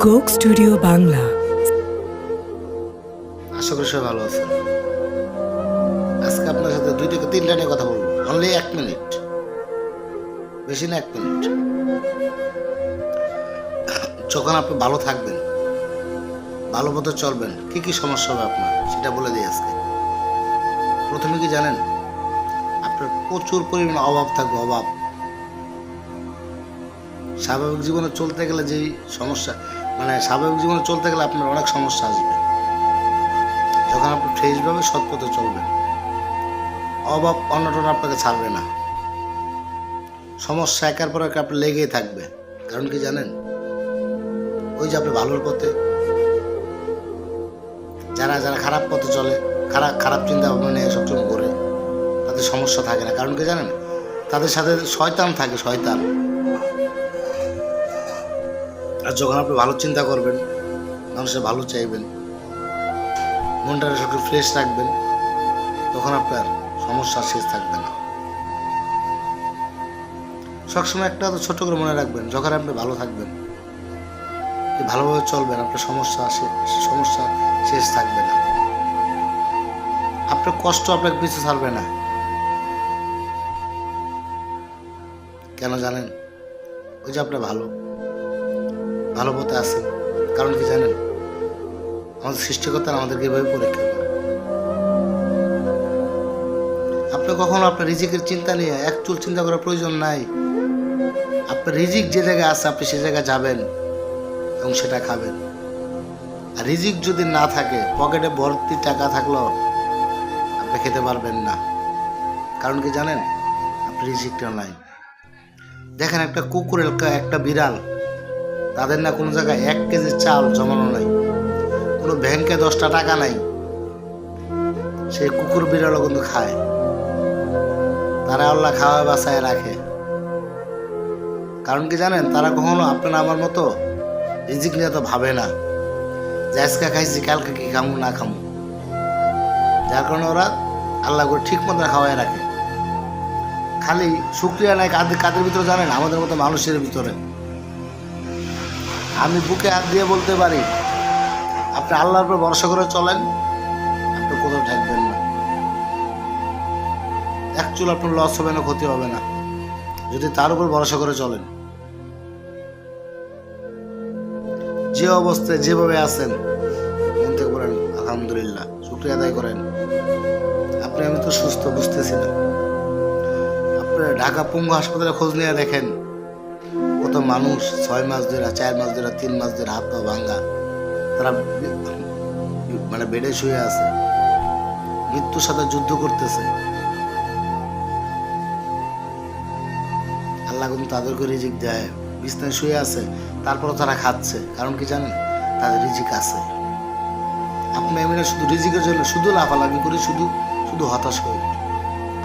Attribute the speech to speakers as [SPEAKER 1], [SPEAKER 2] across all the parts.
[SPEAKER 1] Coke studio Bangla.
[SPEAKER 2] আশা করি সবাই ভালো আছেন। আজকে আপনার সাথে 2 থেকে 3 লাইনে কথা বলবো, অনলি 1 মিনিট, বেশি না 1 মিনিট। যখন আপনি ভালো থাকবেন, ভালো মতো চলবেন, কি কি সমস্যা হবে আপনার সেটা বলে দিই আজকে। প্রথমে কি জানেন, আপনার প্রচুর পরিমাণে অভাব থাকবে, অভাব। স্বাভাবিক জীবনে চলতে গেলে যেই সমস্যা, স্বাভাবিক জীবনে চলতে গেলে আপনার অনেক সমস্যা আসবে। যখন আপনি ফ্রেশভাবে সৎ পথে চলবেন, অভাব অনটন আপনাকে ছাড়বে না। সমস্যা একের পর এক আপনার লেগেই থাকবে। কারণ কি জানেন, ওই যে আপনি ভালোর পথে, যারা যারা খারাপ পথে চলে, খারাপ চিন্তা ভাবনা নিয়ে সবসময় ঘুরে, তাদের সমস্যা থাকে না। কারণ কি জানেন, তাদের সাথে শয়তান থাকে, শয়তান। আর যখন আপনি ভালো চিন্তা করবেন, মানুষের ভালো চাইবেন, মনটাকে সবসময় ফ্রেশ রাখবেন, তখন আপনার সমস্যা শেষ থাকবে না। সবসময় একটা তো ছোট করে মনে রাখবেন, যখন আপনি ভালো থাকবেন, ভালোভাবে চলবেন, আপনার সমস্যা শেষ থাকবে না। আপনার কষ্ট আপনাকে পিছু ছাড়বে না। কেন জানেন, ওই যে আপনি ভালো পথে আছেন। কারণ কি জানেন, আমাদের সৃষ্টিকর্তারা আমাদেরকে এভাবে পরীক্ষা করে। আপনি কখনো আপনার রিজিকের চিন্তা নিয়ে এক চুল চিন্তা করার প্রয়োজন নাই। আপনার রিজিক যে জায়গায় আছে, আপনি সে জায়গায় যাবেন এবং সেটা খাবেন। আর রিজিক যদি না থাকে, পকেটে ভর্তি টাকা থাকলেও আপনি খেতে পারবেন না। কারণ কি জানেন, আপনার রিজিকটা নাই। দেখেন, একটা কুকুর, একটা বিড়াল, তাদের না কোনো জায়গায় 1 কেজি চাল জমানো নাই, কোনো ব্যাংকে 10টা টাকা নাই, সেই কুকুর বিড়ালও কিন্তু খায়। তারা আল্লাহ খাওয়ায় বাঁচায় রাখে। কারণ কি জানেন, তারা কখনো আপনার আমার মতো রিজিক নিয়ে তো ভাবে না যে আজকে খাইছি কালকে কি খামু না খামু। যার কারণে ওরা আল্লাহ করে ঠিক মতো খাওয়ায় রাখে। খালি শুকরিয়া নাই কাদের ভিতরে জানেন, আমাদের মতো মানুষের ভিতরে। আমি বুকে হাত দিয়ে বলতে পারি, আপনি আল্লাহর উপর ভরসা করে চলেন, আপনি কোথাও ঠেকবেন না। এক চুল আপনার লস হবে না, ক্ষতি হবে না, যদি তার উপর ভরসা করে চলেন। যে অবস্থায় যেভাবে আছেন, মন থেকে বলেন আলহামদুলিল্লাহ, শুকরিয়া আদায় করেন। আমি তো সুস্থ, বুঝতেছি না। আপনার ঢাকা পঙ্গু হাসপাতালে খোঁজ নিয়ে দেখেন, কত মানুষ 6 মাস ধরে, 4 মাস ধরে, 3 মাস ধরে হাত পা ভাঙ্গা, তারা বেডে শুয়ে আছে, মৃত্যুর সাথে যুদ্ধ করতেছে। আল্লাহ কিন্তু তাদেরকে রিজিক দেয়, বিছনায় শুয়ে আছে, তারপরও তারা খাচ্ছে। কারণ কি জানেন, তাদের রিজিক আছে। আপনি আমি শুধু রিজিকের জন্য শুধু লাফালাফি করি, শুধু হতাশ হই।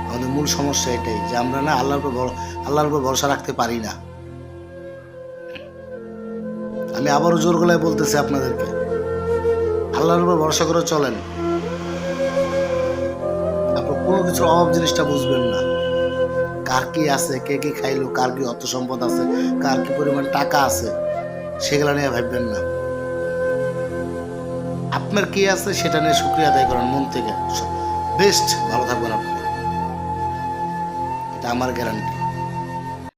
[SPEAKER 2] আমাদের মূল সমস্যা এটাই যে আমরা না আল্লাহর উপর ভরসা রাখতে পারি না। আমি আবারও জোর গলায় বলতেছি আপনাদেরকে, আল্লাহর উপর ভরসা করে চলেন। আপনার কোনো কিছুর অভাব জিনিসটা বুঝবেন না। কার কি আছে, কে কি খাইলো, কার কি অর্থ সম্পদ আছে, কার কি পরিমাণ টাকা আছে, সেগুলো নিয়ে ভাববেন না। আপনার কি আছে সেটা নিয়ে শুকরিয়া আদায় করেন মন থেকে। বেস্ট ভালো থাকবেন আপনি, এটা আমার গ্যারান্টি।